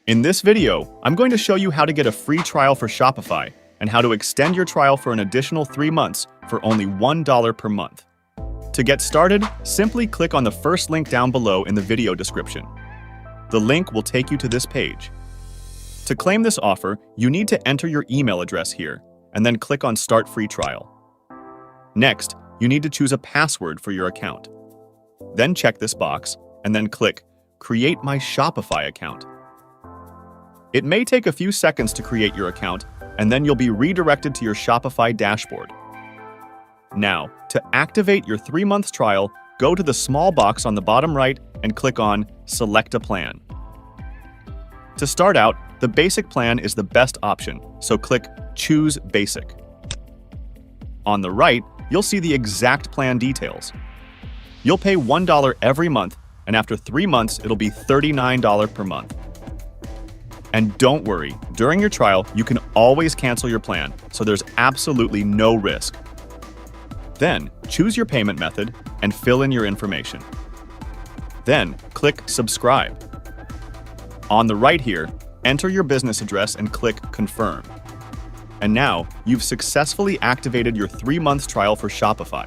In this video, I'm going to show you how to get a free trial for Shopify and how to extend your trial for an additional 3 months for only $1 per month. To get started, simply click on the first link down below in the video description. The link will take you to this page. To claim this offer, you need to enter your email address here and then click on Start Free Trial. Next, you need to choose a password for your account. Then check this box and then click Create My Shopify Account. It may take a few seconds to create your account, and then you'll be redirected to your Shopify dashboard. Now, to activate your 3-month trial, go to the small box on the bottom right and click on Select a Plan. To start out, the basic plan is the best option, so click Choose Basic. On the right, you'll see the exact plan details. You'll pay $1 every month, and after 3 months, it'll be $39 per month. And don't worry, during your trial, you can always cancel your plan, so there's absolutely no risk. Then, choose your payment method and fill in your information. Then, click Subscribe. On the right here, enter your business address and click Confirm. And now, you've successfully activated your 3-month trial for Shopify.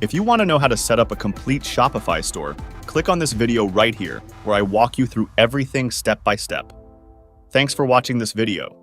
If you want to know how to set up a complete Shopify store, click on this video right here, where I walk you through everything step by step. Thanks for watching this video.